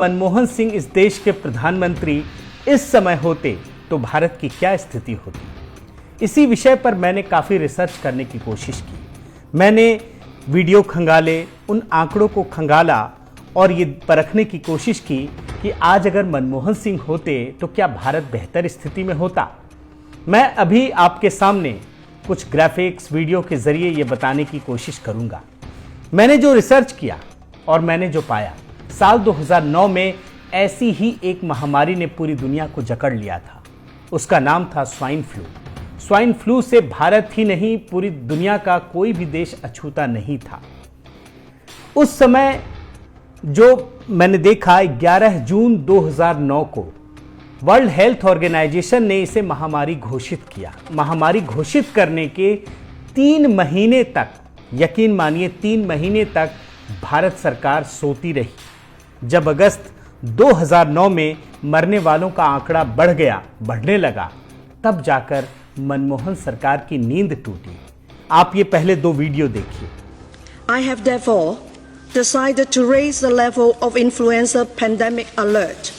मनमोहन सिंह इस देश के प्रधानमंत्री इस समय होते तो भारत की क्या स्थिति होती। इसी विषय पर मैंने काफ़ी रिसर्च करने की कोशिश की। मैंने वीडियो खंगाले, उन आंकड़ों को खंगाला और ये परखने की कोशिश की कि आज अगर मनमोहन सिंह होते तो क्या भारत बेहतर स्थिति में होता। मैं अभी आपके सामने कुछ ग्राफिक्स वीडियो के जरिए ये बताने की कोशिश करूंगा। मैंने जो रिसर्च किया और मैंने जो पाया, साल 2009 में ऐसी ही एक महामारी ने पूरी दुनिया को जकड़ लिया था। उसका नाम था स्वाइन फ्लू। स्वाइन फ्लू से भारत ही नहीं, पूरी दुनिया का कोई भी देश अछूता नहीं था। उस समय जो मैंने देखा, 11 जून 2009 को वर्ल्ड हेल्थ ऑर्गेनाइजेशन ने इसे महामारी घोषित किया। महामारी घोषित करने के 3 महीने तक, यकीन मानिए 3 महीने तक भारत सरकार सोती रही। जब अगस्त 2009 में मरने वालों का आंकड़ा बढ़ने लगा, तब जाकर मनमोहन सरकार की नींद टूटी। आप ये पहले 2 वीडियो देखिए। I have therefore decided to raise the level of influenza pandemic alert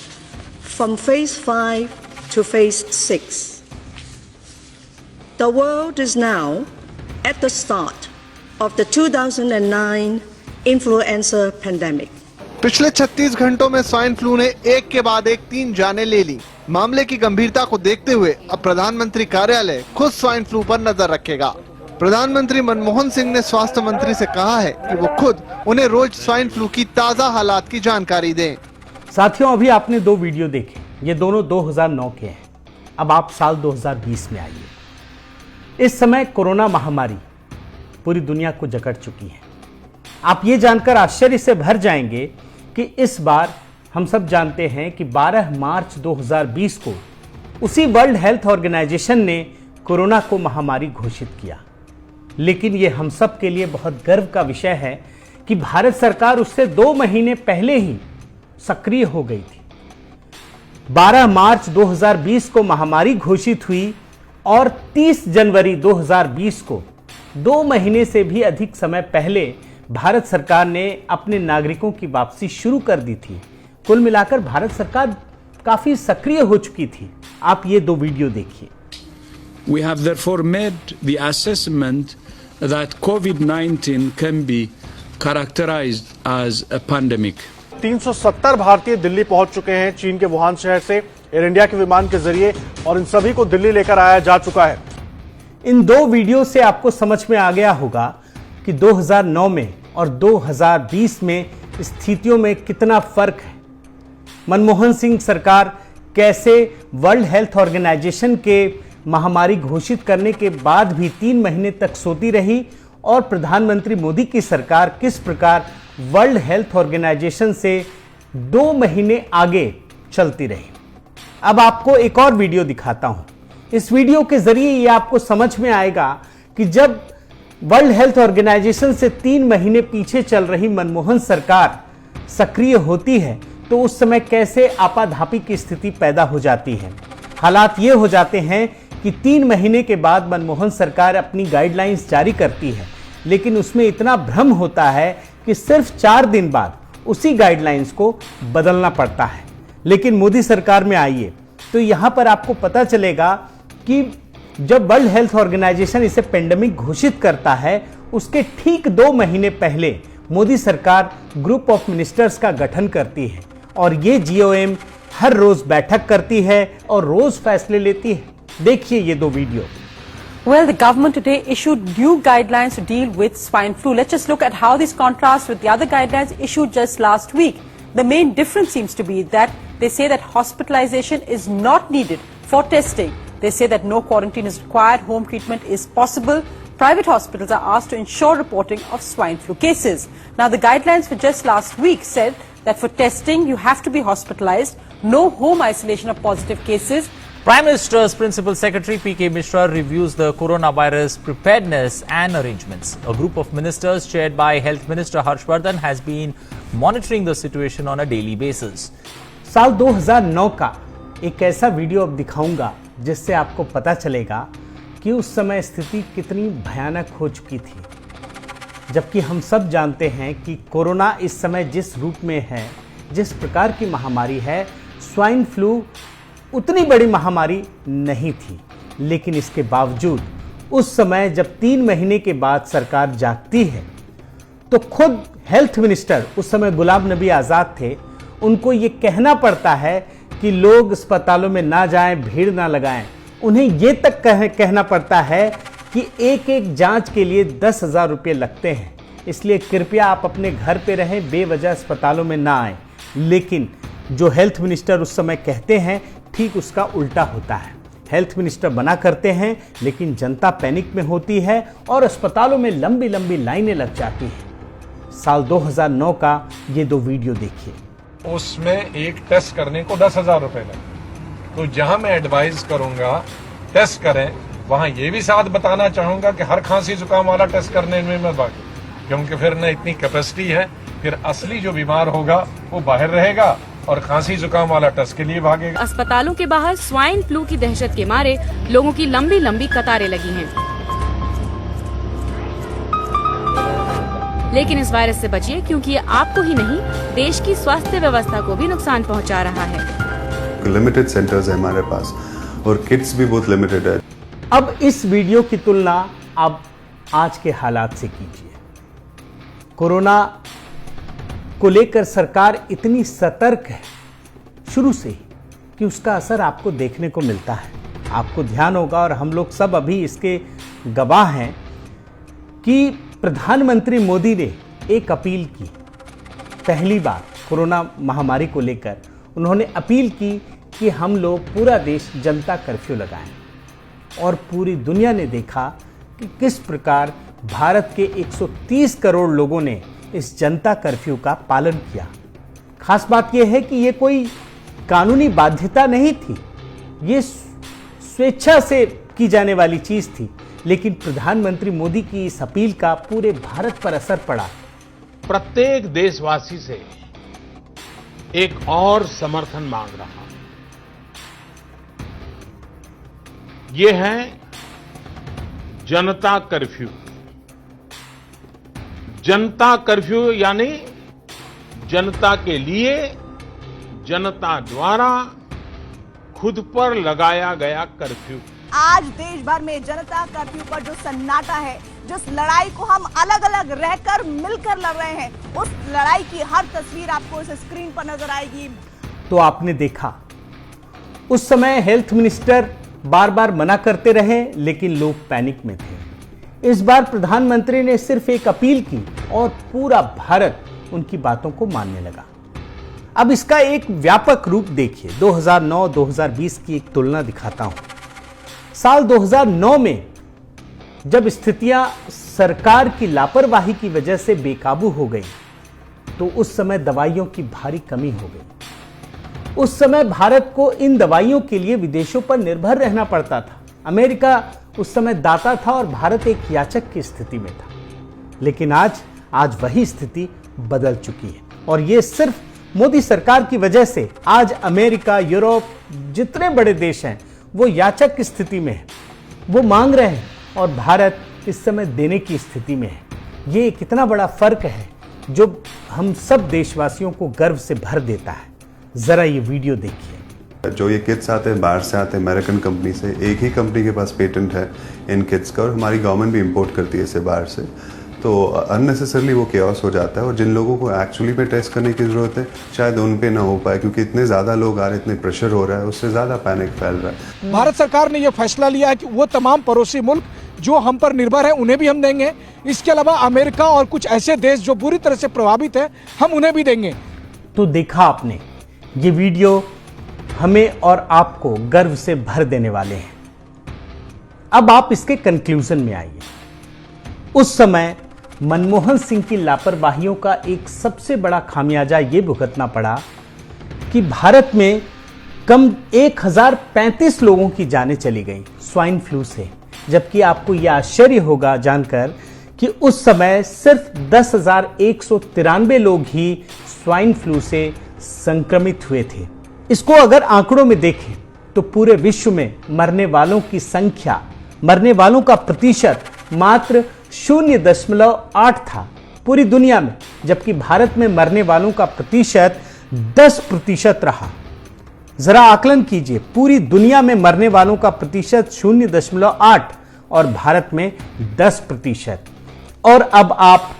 from phase 5 to phase 6. The world is now at the start of the 2009 influenza pandemic. पिछले 36 घंटों में स्वाइन फ्लू ने एक के बाद एक 3 जानें ले ली। मामले की गंभीरता को देखते हुए अब प्रधानमंत्री कार्यालय खुद स्वाइन फ्लू पर नजर रखेगा। प्रधानमंत्री मनमोहन सिंह ने स्वास्थ्य मंत्री से कहा है कि वो खुद उन्हें रोज स्वाइन फ्लू की ताजा हालात की जानकारी दें। साथियों, अभी आपने 2 वीडियो देखे, ये दोनों 2009 के हैं। अब आप साल 2020 में आइए। इस समय कोरोना महामारी पूरी दुनिया को जकड़ चुकी है। आप ये जानकर आश्चर्य से भर जाएंगे कि इस बार हम सब जानते हैं कि 12 मार्च 2020 को उसी वर्ल्ड हेल्थ ऑर्गेनाइजेशन ने कोरोना को महामारी घोषित किया। लेकिन ये हम सब के लिए बहुत गर्व का विषय है कि भारत सरकार उससे 2 महीने पहले ही सक्रिय हो गई थी। 12 मार्च 2020 को महामारी घोषित हुई और 30 जनवरी 2020 को 2 महीने से भी अधिक समय पहले भारत सरकार ने अपने नागरिकों की वापसी शुरू कर दी थी। कुल मिलाकर भारत सरकार काफी सक्रिय हो चुकी थी। आप ये 2 वीडियो देखिए। We have therefore made the assessment that COVID-19 can be characterized as a pandemic. 370 भारतीय दिल्ली पहुंच चुके हैं चीन के वुहान शहर से एयर इंडिया के विमान के जरिए, और इन सभी को दिल्ली लेकर आया जा चुका है। इन 2 वीडियो से आपको समझ में आ गया होगा कि 2009 में और 2020 में स्थितियों में कितना फर्क है। मनमोहन सिंह सरकार कैसे वर्ल्ड हेल्थ ऑर्गेनाइजेशन के महामारी घोषित करने के बाद भी 3 महीने तक सोती रही, और प्रधानमंत्री मोदी की सरकार किस प्रकार वर्ल्ड हेल्थ ऑर्गेनाइजेशन से 2 महीने आगे चलती रही। अब आपको एक और वीडियो दिखाता हूं। इस वीडियो के जरिए ये आपको समझ में आएगा कि जब वर्ल्ड हेल्थ ऑर्गेनाइजेशन से 3 महीने पीछे चल रही मनमोहन सरकार सक्रिय होती है तो उस समय कैसे आपाधापी की स्थिति पैदा हो जाती है। हालात ये हो जाते हैं कि 3 महीने के बाद मनमोहन सरकार अपनी गाइडलाइंस जारी करती है, लेकिन उसमें इतना भ्रम होता है कि सिर्फ 4 दिन बाद उसी गाइडलाइंस को बदलना पड़ता है। लेकिन मोदी सरकार में आइए तो यहां पर आपको पता चलेगा कि जब वर्ल्ड हेल्थ ऑर्गेनाइजेशन इसे पेंडेमिक घोषित करता है, उसके ठीक 2 महीने पहले मोदी सरकार ग्रुप ऑफ मिनिस्टर्स का गठन करती है, और ये GOM हर रोज बैठक करती है और रोज फैसले लेती है। देखिए ये 2 video. Well, the government today issued new guidelines to deal with swine flu. Let's just look at how this contrasts with the other guidelines issued just last week. The main difference seems to be that they say that hospitalization is not needed for testing. They say that no quarantine is required, home treatment is possible. Private hospitals are asked to ensure reporting of swine flu cases. Now, the guidelines for just last week said that for testing, you have to be hospitalized, no home isolation of positive cases. Prime Minister's Principal Secretary P.K. Mishra reviews the coronavirus preparedness and arrangements. A group of ministers chaired by Health Minister Harshvardhan has been monitoring the situation on a daily basis. साल 2009 का एक ऐसा video अब दिखाऊंगा जिससे आपको पता चलेगा कि उस समय स्थिति कितनी भयानक हो चुकी थी। जबकि हम सब जानते हैं कि कोरोना इस समय जिस रूप में है, जिस प्रकार की महामारी है, स्वाइन फ्लू उतनी बड़ी महामारी नहीं थी। लेकिन इसके बावजूद उस समय जब 3 महीने के बाद सरकार जागती है तो खुद हेल्थ मिनिस्टर उस समय गुलाम नबी आज़ाद थे, उनको ये कहना पड़ता है कि लोग अस्पतालों में ना जाएं, भीड़ ना लगाएं। उन्हें ये तक कहना पड़ता है कि एक एक जांच के लिए 10,000 रुपये लगते हैं, इसलिए कृपया आप अपने घर पे रहें, बेवजह अस्पतालों में ना आएं। लेकिन जो हेल्थ मिनिस्टर उस समय कहते हैं, ठीक उसका उल्टा होता है। हेल्थ मिनिस्टर मना करते हैं, लेकिन जनता पैनिक में होती है और अस्पतालों में लंबी लंबी लाइनें लग जाती हैं। साल 2009 का ये 2 वीडियो देखिए। उसमें एक टेस्ट करने को 10,000 रुपए लगे। तो जहां मैं एडवाइस करूंगा टेस्ट करें, वहां ये भी साथ बताना चाहूंगा कि हर खांसी जुकाम वाला टेस्ट करने में मत भागे, क्योंकि फिर न इतनी कैपेसिटी है, फिर असली जो बीमार होगा वो बाहर रहेगा और खांसी जुकाम वाला टेस्ट के लिए भागेगा। अस्पतालों के बाहर स्वाइन फ्लू की दहशत के मारे लोगों की लंबी लंबी कतारें लगी हैं। लेकिन इस वायरस से बचिए, क्योंकि ये आपको ही नहीं देश की स्वास्थ्य व्यवस्था को भी नुकसान पहुंचा रहा है। लिमिटेड सेंटर्स है हमारे पास और किट्स भी बहुत लिमिटेड है। अब इस वीडियो की तुलना आप आज के हालात से कीजिए। कोरोना को लेकर सरकार इतनी सतर्क है शुरू से ही कि उसका असर आपको देखने को मिलता है। आपको ध्यान होगा और हम लोग सब अभी इसके गवाह हैं कि प्रधानमंत्री मोदी ने एक अपील की। पहली बार कोरोना महामारी को लेकर उन्होंने अपील की कि हम लोग पूरा देश जनता कर्फ्यू लगाएं, और पूरी दुनिया ने देखा कि किस प्रकार भारत के 130 करोड़ लोगों ने इस जनता कर्फ्यू का पालन किया। खास बात यह है कि ये कोई कानूनी बाध्यता नहीं थी, ये स्वेच्छा से की जाने वाली चीज थी। लेकिन प्रधानमंत्री मोदी की इस अपील का पूरे भारत पर असर पड़ा। प्रत्येक देशवासी से एक और समर्थन मांग रहा, ये है जनता कर्फ्यू। जनता कर्फ्यू यानी जनता के लिए, जनता द्वारा खुद पर लगाया गया कर्फ्यू। आज देश भर में जनता कर्फ्यू पर जो सन्नाटा है, जिस लड़ाई को हम अलग अलग रहकर मिलकर लड़ रहे हैं, उस लड़ाई की हर तस्वीर आपको इस स्क्रीन पर नजर आएगी। तो आपने देखा उस समय हेल्थ मिनिस्टर बार बार मना करते रहे, लेकिन लोग पैनिक में थे। इस बार प्रधानमंत्री ने सिर्फ एक अपील की और पूरा भारत उनकी बातों को मानने लगा। अब इसका एक व्यापक रूप देखिए। 2009-2020 की एक तुलना दिखाता हूं। साल 2009 में जब स्थितियां सरकार की लापरवाही की वजह से बेकाबू हो गई, तो उस समय दवाइयों की भारी कमी हो गई। उस समय भारत को इन दवाइयों के लिए विदेशों पर निर्भर रहना पड़ता था। अमेरिका उस समय दाता था और भारत एक याचक की स्थिति में था। लेकिन आज वही स्थिति बदल चुकी है, और ये सिर्फ मोदी सरकार की वजह से आज अमेरिका, यूरोप, जितने बड़े देश हैं वो याचक की स्थिति में है, वो मांग रहे हैं, और भारत इस समय देने की स्थिति में है। ये कितना बड़ा फर्क है जो हम सब देशवासियों को गर्व से भर देता है। जरा ये वीडियो देखिए। जो ये किट्स आते हैं बाहर से आते हैं, अमेरिकन कंपनी से। एक ही कंपनी के पास पेटेंट है इन किट्स का, और हमारी गवर्नमेंट भी इंपोर्ट करती है इसे बाहर से। तो अननेसेसरली वो केओस हो जाता है, और जिन लोगों को एक्चुअली पे टेस्ट करने की जरूरत है शायद उन पे ना हो पाए, क्योंकि इतने ज्यादा लोग आ रहे, इतने प्रेशर हो रहा है, उससे ज्यादा पैनिक फैल रहा है। भारत सरकार ने यह फैसला लिया है कि वो तमाम पड़ोसी मुल्क जो हम पर निर्भर है उन्हें भी हम देंगे। इसके अलावा अमेरिका और कुछ ऐसे देश जो बुरी तरह से प्रभावित है, हम उन्हें भी देंगे। तो देखा आपने, ये वीडियो हमें और आपको गर्व से भर देने वाले हैं। अब आप इसके कंक्लूजन में आइए। उस समय मनमोहन सिंह की लापरवाहियों का एक सबसे बड़ा खामियाजा ये भुगतना पड़ा कि भारत में कम 1035 लोगों की जानें चली गई स्वाइन फ्लू से, जबकि आपको यह आश्चर्य होगा जानकर कि उस समय सिर्फ 10,193 लोग ही स्वाइन फ्लू से संक्रमित हुए थे। इसको अगर आंकड़ों में देखें तो पूरे विश्व में मरने वालों की संख्या, मरने वालों का प्रतिशत मात्र 0.8 था पूरी दुनिया में, जबकि भारत में मरने वालों का प्रतिशत 10% रहा। जरा आकलन कीजिए, पूरी दुनिया में मरने वालों का प्रतिशत 0.8 और भारत में 10%। और अब आप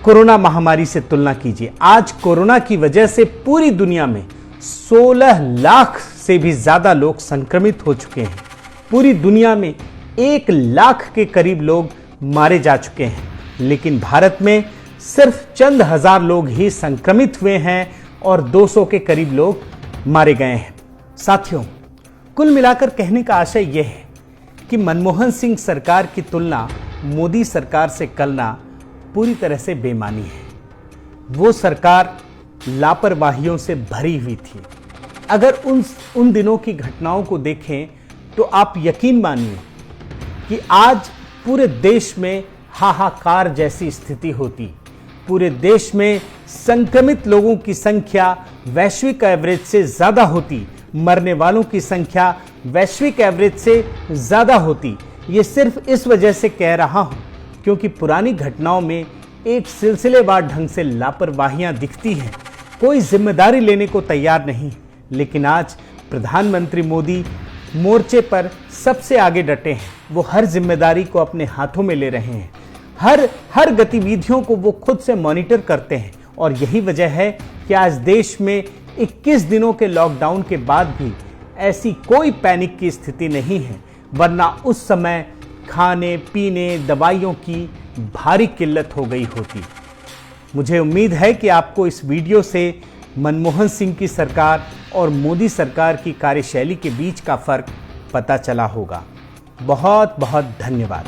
कोरोना महामारी से तुलना कीजिए। आज कोरोना की वजह से पूरी दुनिया में 16 लाख से भी ज्यादा लोग संक्रमित हो चुके हैं। पूरी दुनिया में 1 लाख के करीब लोग मारे जा चुके हैं, लेकिन भारत में सिर्फ चंद हजार लोग ही संक्रमित हुए हैं और 200 के करीब लोग मारे गए हैं। साथियों, कुल मिलाकर कहने का आशय यह है कि मनमोहन सिंह सरकार की तुलना मोदी सरकार से करना पूरी तरह से बेमानी है। वो सरकार लापरवाहियों से भरी हुई थी। अगर उन दिनों की घटनाओं को देखें तो आप यकीन मानिए कि आज पूरे देश में हाहाकार जैसी स्थिति होती। पूरे देश में संक्रमित लोगों की संख्या वैश्विक एवरेज से ज्यादा होती, मरने वालों की संख्या वैश्विक एवरेज से ज्यादा होती। ये सिर्फ इस वजह से कह रहा हूं क्योंकि पुरानी घटनाओं में एक सिलसिलेवार ढंग से लापरवाहियां दिखती हैं। कोई जिम्मेदारी लेने को तैयार नहीं, लेकिन आज प्रधानमंत्री मोदी मोर्चे पर सबसे आगे डटे हैं। वो हर जिम्मेदारी को अपने हाथों में ले रहे हैं। हर गतिविधियों को वो खुद से मॉनिटर करते हैं और यही वजह है कि आज देश में 21 दिनों के लॉकडाउन के बाद भी ऐसी कोई पैनिक की स्थिति नहीं है, वरना उस समय खाने पीने दवाइयों की भारी किल्लत हो गई होती। मुझे उम्मीद है कि आपको इस वीडियो से मनमोहन सिंह की सरकार और मोदी सरकार की कार्यशैली के बीच का फर्क पता चला होगा। बहुत बहुत धन्यवाद।